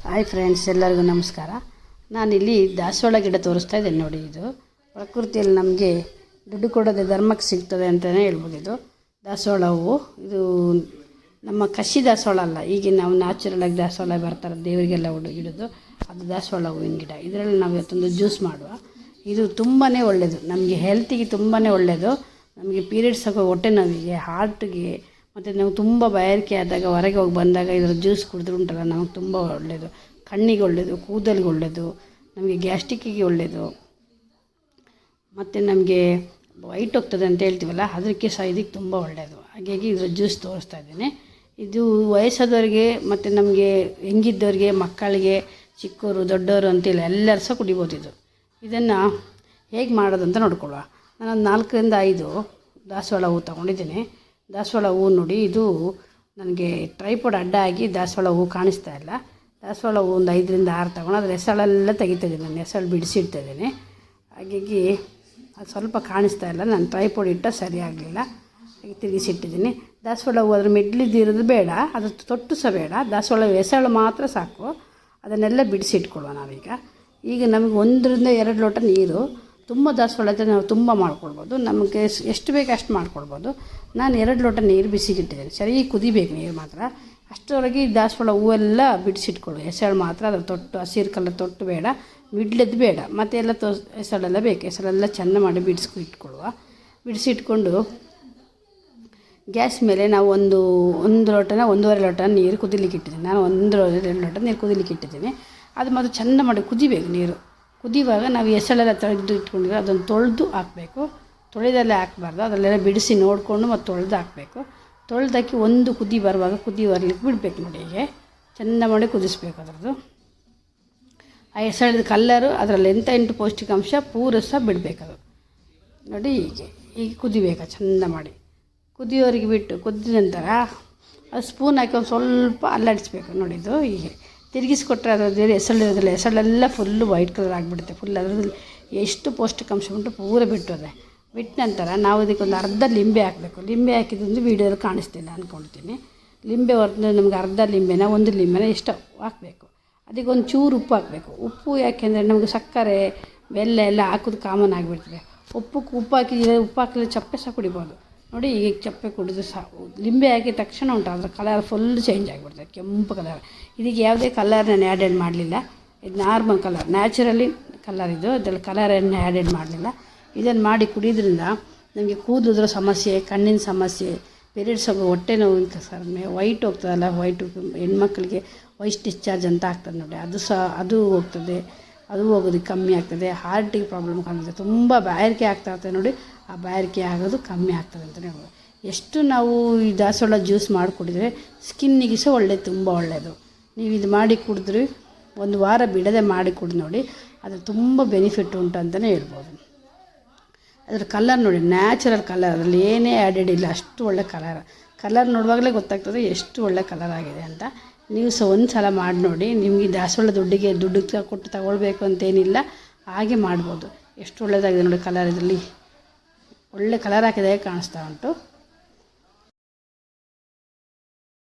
Hi friends, ಎಲ್ಲರಿಗೂ ನಮಸ್ಕಾರ. ನಾನಿಲ್ಲಿ ದಾಸವಾಳ ಗಿಡ ತೋರಿಸ್ತಾ ಇದ್ದೇನೆ ನೋಡಿ. ಇದು ಪ್ರಕೃತಿಯಲ್ಲಿ ನಮಗೆ ದುಡ್ಡು ಕೊಡೋದೆ ಧರ್ಮಕ್ಕೆ ಸಿಗ್ತದೆ ಅಂತಲೇ ಹೇಳ್ಬೋದು. ಇದು ದಾಸವಾಳ ಹೂವು. ಇದು ನಮ್ಮ ಕಸಿ ದಾಸವಾಳ ಅಲ್ಲ, ಈಗ ನಾವು ನ್ಯಾಚುರಲಾಗಿ ದಾಸವಾಳ ಬರ್ತಾರೆ ದೇವರಿಗೆಲ್ಲ ಇಡೋದು, ಅದು ದಾಸವಾಳ ಹೂವಿನ ಗಿಡ. ಇದರಲ್ಲಿ ನಾವು ಇವತ್ತೊಂದು ಜ್ಯೂಸ್ ಮಾಡುವ. ಇದು ತುಂಬಾ ಒಳ್ಳೆಯದು, ನಮಗೆ ಹೆಲ್ತಿಗೆ ತುಂಬಾ ಒಳ್ಳೆಯದು. ನಮಗೆ ಪೀರಿಯಡ್ಸ್ ಆಗೋ ಹೊಟ್ಟೆ ನೋವಿಗೆ, ಹಾರ್ಟ್ಗೆ, ಮತ್ತು ನಾವು ತುಂಬ ಬಾಯಾರಿಕೆ ಆದಾಗ ಹೊರಗೆ ಹೋಗಿ ಬಂದಾಗ ಇದರ ಜ್ಯೂಸ್ ಕುಡಿದ್ರೆ ಉಂಟಲ್ಲ, ನಮಗೆ ತುಂಬ ಒಳ್ಳೆಯದು. ಕಣ್ಣಿಗೆ ಒಳ್ಳೆಯದು, ಕೂದಲಿಗೆ ಒಳ್ಳೆಯದು, ನಮಗೆ ಗ್ಯಾಸ್ಟ್ರಿಕ್ಕಿಗೆ ಒಳ್ಳೆಯದು, ಮತ್ತು ನಮಗೆ ವೈಟ್ ಹೋಗ್ತದೆ ಅಂತ ಹೇಳ್ತೀವಲ್ಲ, ಅದಕ್ಕೆ ಸಹ ಇದಕ್ಕೆ ತುಂಬ ಒಳ್ಳೆಯದು. ಹಾಗಾಗಿ ಇದರ ಜ್ಯೂಸ್ ತೋರಿಸ್ತಾ ಇದ್ದೇನೆ. ಇದು ವಯಸ್ಸಾದವರಿಗೆ ಮತ್ತು ನಮಗೆ ಹೆಂಗಿದ್ದವ್ರಿಗೆ, ಮಕ್ಕಳಿಗೆ, ಚಿಕ್ಕವರು ದೊಡ್ಡವರು ಅಂತಿಲ್ಲ, ಎಲ್ಲರೂ ಸಹ ಕುಡಿಬೋದು. ಇದನ್ನು ಹೇಗೆ ಮಾಡೋದು ಅಂತ ನೋಡ್ಕೊಳ್ಳುವ. ನಾನು 4 ರಿಂದ 5 ದಾಸವಾಳ ಹೂವು ತೊಗೊಂಡಿದ್ದೇನೆ. ದಾಸವಾಳ ಹೂವು ನೋಡಿ, ಇದು ನನಗೆ ಟ್ರೈಪಾಡ್ ಅಡ್ಡ ಆಗಿ ದಾಸವಾಳ ಹೂವು ಕಾಣಿಸ್ತಾ ಇಲ್ಲ. ದಾಸವಾಳ ಹೂವು ಒಂದು 5 ರಿಂದ 6 ತೊಗೊಂಡು ಅದರ ಹೆಸಳೆಲ್ಲ ತೆಗಿತಾಯಿದ್ದೀನಿ. ನಾನು ಹೆಸಳು ಬಿಡಿಸಿಡ್ತಾಯಿದ್ದೀನಿ. ಹಾಗಾಗಿ ಅದು ಸ್ವಲ್ಪ ಕಾಣಿಸ್ತಾ ಇಲ್ಲ. ನಾನು ಟ್ರೈಪಾಡ್ ಇಟ್ಟ ಸರಿ ಆಗಲಿಲ್ಲ, ಹಾಗೆ ತಿರುಗಿಸಿಟ್ಟಿದ್ದೀನಿ. ದಾಸವಾಳ ಹೂವು ಅದರ ಮಿಡ್ಲಿದ್ದಿರೋದು ಬೇಡ, ಅದು ತೊಟ್ಟು ಸಹ ಬೇಡ. ದಾಸವಾಳ ಹೆಸಳು ಮಾತ್ರ ಸಾಕು. ಅದನ್ನೆಲ್ಲ ಬಿಡಿಸಿಟ್ಕೊಳ್ಳುವ ನಾವೀಗ. ಈಗ ನಮಗೆ 1 ರಿಂದ 2 ಲೋಟ ನೀರು. ತುಂಬ ದಾಸವಾಳ ಇದ್ದರೆ ನಾವು ತುಂಬ ಮಾಡ್ಕೊಳ್ಬೋದು, ನಮಗೆ ಎಷ್ಟು ಬೇಕು ಅಷ್ಟು ಮಾಡ್ಕೊಳ್ಬೋದು. ನಾನು 2 ಲೋಟ ನೀರು ಬಿಸಿಗಿಟ್ಟಿದ್ದೇನೆ. ಸರಿ ಕುದಿಬೇಕು ನೀರು ಮಾತ್ರ. ಅಷ್ಟರೊಳಗೆ ದಾಸವಾಳ ಹೂವೆಲ್ಲ ಬಿಡಿಸಿಟ್ಕೊಳ್ಳು. ಹೆಸಳು ಮಾತ್ರ, ಅದರ ತೊಟ್ಟು ಹಸಿರು ಕಲರ್ ತೊಟ್ಟು ಬೇಡ, ಮಿಡ್ಲದ್ದು ಬೇಡ, ಮತ್ತು ಎಲ್ಲ ಹೆಸಳೆಲ್ಲ ಬೇಕು. ಹೆಸಳೆಲ್ಲ ಚೆಂದ ಮಾಡಿ ಬಿಡಿಸ್ಕೊಳ್ವ. ಬಿಡಿಸಿಟ್ಕೊಂಡು ಗ್ಯಾಸ್ ಮೇಲೆ ನಾವು ಒಂದು ಲೋಟನ 1.5 ಲೋಟ ನೀರು ಕುದಿಲಿಕ್ಕೆ ಇಟ್ಟಿದ್ದೀನಿ. ನಾನು 1.5 ಲೋಟ ನೀರು ಕುದಿಲಿಕ್ಕೆ ಇಟ್ಟಿದ್ದೀನಿ. ಅದು ಮತ್ತು ಚೆಂದ ಮಾಡಿ ಕುದಿಬೇಕು ನೀರು. ಕುದಿಯುವಾಗ ನಾವು ಹೆಸಳೆಲ್ಲ ತೆಗೆದು ಇಟ್ಕೊಂಡಿರೋ ಅದನ್ನು ತೊಳೆದು ಹಾಕಬೇಕು. ತೊಳೆದಲ್ಲೇ ಹಾಕಬಾರ್ದು, ಅದರಲ್ಲೆಲ್ಲ ಬಿಡಿಸಿ ನೋಡಿಕೊಂಡು ಮತ್ತು ತೊಳೆದು ಹಾಕಬೇಕು. ತೊಳೆದಾಕಿ ಒಂದು ಕುದಿ ಬರುವಾಗ ಕುದಿ ಬರಲಿಕ್ಕೆ ಬಿಡಬೇಕು ನೋಡಿ. ಹೀಗೆ ಚೆಂದ ಮಾಡಿ ಕುದಿಸ್ಬೇಕು. ಅದರದ್ದು ಆ ಹೆಸಳಿದ ಕಲ್ಲರು, ಅದರಲ್ಲಿ ಎಂಟು ಪೌಷ್ಟಿಕಾಂಶ ಪೂರ ಸಹ ಬಿಡಬೇಕದು ನೋಡಿ. ಹೀಗೆ ಕುದಿಬೇಕು ಚೆಂದ ಮಾಡಿ. ಕುದಿಯೋರಿಗೆ ಬಿಟ್ಟು ಕುದಿದ ನಂತರ ಅದು ಸ್ಪೂನ್ ಹಾಕಿ ಒಂದು ಸ್ವಲ್ಪ ಅಲ್ಲಾಡಿಸ್ಬೇಕು ನೋಡಿ. ಇದು ಹೀಗೆ ತಿರುಗಿಸ್ಕೊಟ್ರೆ ಅದರ ಹೆಸಳಿರೋದಿಲ್ಲ, ಹೆಸಳೆಲ್ಲ ಫುಲ್ಲು ವೈಟ್ ಕಲರ್ ಆಗಿಬಿಡುತ್ತೆ. ಫುಲ್ ಅದರಲ್ಲಿ ಎಷ್ಟು ಪೌಷ್ಟಿಕಾಂಶ ಉಂಟು ಪೂರ ಬಿಟ್ಟದೆ. ಬಿಟ್ಟ ನಂತರ ನಾವು ಇದಕ್ಕೊಂದು ಅರ್ಧ ಲಿಂಬೆ ಹಾಕಬೇಕು. ಲಿಂಬೆ ಹಾಕಿದ್ದೊಂದು ವೀಡಿಯೋದಲ್ಲಿ ಕಾಣಿಸ್ತಿಲ್ಲ ಅಂದ್ಕೊಳ್ತೀನಿ. ಲಿಂಬೆ ಹೊರತು ನಮ್ಗೆ ಅರ್ಧ ಲಿಂಬೆನ, 1 ಲಿಂಬೆನ ಇಷ್ಟ ಹಾಕಬೇಕು. ಅದಕ್ಕೆ ಒಂದು ಚೂರು ಉಪ್ಪು ಹಾಕಬೇಕು. ಉಪ್ಪು ಯಾಕೆಂದರೆ ನಮಗೆ ಸಕ್ಕರೆ ಬೆಲ್ಲ ಎಲ್ಲ ಹಾಕೋದು ಕಾಮನ್ ಆಗಿಬಿಡ್ತದೆ. ಉಪ್ಪು ಹಾಕಿದ್ರೆ ಚಪ್ಪೆ ಸಹ ಕುಡಿಬೋದು ನೋಡಿ. ಈಗ ಚಪ್ಪೆ ಕುಡಿದು ಸಹ ಲಿಂಬೆ ಹಾಕಿದ ತಕ್ಷಣ ಉಂಟು ಅದರ ಕಲರ್ ಫುಲ್ ಚೇಂಜ್ ಆಗಿಬಿಡ್ತದೆ, ಕೆಂಪು ಕಲರ್. ಇದಕ್ಕೆ ಯಾವುದೇ ಕಲರ್ ನಾನು ಆ್ಯಡೆಡ್ ಮಾಡಲಿಲ್ಲ. ಇದು ನಾರ್ಮಲ್ ಕಲರ್, ನ್ಯಾಚುರಲಿ ಕಲರ್ ಇದು. ಅದರಲ್ಲಿ ಕಲರನ್ನು ಆ್ಯಡೆಡ್ ಮಾಡಲಿಲ್ಲ. ಇದನ್ನು ಮಾಡಿ ಕುಡಿಯೋದ್ರಿಂದ ನಮಗೆ ಕೂದಲಿದ್ರ ಸಮಸ್ಯೆ, ಕಣ್ಣಿನ ಸಮಸ್ಯೆ, ಪೀರಿಯಡ್ಸ್ ಆಗೋ ಹೊಟ್ಟೆ ನೋವಿನ ಕಡಿಮೆ, ವೈಟ್ ಹೋಗ್ತದಲ್ಲ, ಹೆಣ್ಮಕ್ಳಿಗೆ ವೈಟ್ ಡಿಸ್ಚಾರ್ಜ್ ಅಂತ ಆಗ್ತದೆ ನೋಡಿ, ಅದು ಹೋಗ್ತದೆ. ಅದು ಹೋಗೋದಕ್ಕೆ ಕಮ್ಮಿ ಆಗ್ತದೆ. ಹಾರ್ಟಿಗೆ ಪ್ರಾಬ್ಲಮ್ ಕಾಣ್ತದೆ. ತುಂಬ ಬಾಯಾರಿಕೆ ಆಗ್ತಾ ಇರ್ತದೆ ನೋಡಿ, ಆ ಬಾಯಾರಿಕೆ ಆಗೋದು ಕಮ್ಮಿ ಆಗ್ತದೆ ಅಂತಲೇ ಹೇಳ್ಬೋದು. ಎಷ್ಟು ನಾವು ಈ ದಾಸವಾಳ ಜ್ಯೂಸ್ ಮಾಡಿ ಕುಡಿದ್ರೆ ಸ್ಕಿನ್ನಿಗೆ ಸಹ ಒಳ್ಳೆಯದು, ತುಂಬ ಒಳ್ಳೆಯದು. ನೀವು ಇದು ಮಾಡಿ ಕುಡಿದ್ರೆ 1 ವಾರ ಬಿಡದೆ ಮಾಡಿ ಕುಡಿದು ನೋಡಿ, ಅದು ತುಂಬ ಬೆನಿಫಿಟ್ ಉಂಟು ಅಂತಲೇ ಹೇಳ್ಬೋದು. ಅದರ ಕಲರ್ ನೋಡಿ, ನ್ಯಾಚುರಲ್ ಕಲರ್, ಅದರಲ್ಲಿ ಏನೇ ಆ್ಯಡೆಡ್ ಇಲ್ಲ, ಅಷ್ಟು ಒಳ್ಳೆ ಕಲರ್ ನೋಡುವಾಗಲೇ ಗೊತ್ತಾಗ್ತದೆ ಎಷ್ಟು ಒಳ್ಳೆ ಕಲರ್ ಆಗಿದೆ ಅಂತ. ನೀವು ಸಹ ಒಂದು ಸಲ ಮಾಡಿ ನೋಡಿ. ನಿಮಗೆ ದಾಸವಾಳ ದುಡ್ಡು ಕೊಟ್ಟು ತಗೊಳ್ಬೇಕು ಅಂತೇನಿಲ್ಲ, ಹಾಗೆ ಮಾಡ್ಬೋದು. ಎಷ್ಟು ಒಳ್ಳೆಯದಾಗಿದೆ ನೋಡಿ ಕಲರ್. ಇದರಲ್ಲಿ ಒಳ್ಳೆ ಕಲರ್ ಹಾಕಿದಾಗ ಕಾಣಿಸ್ತಾ ಉಂಟು.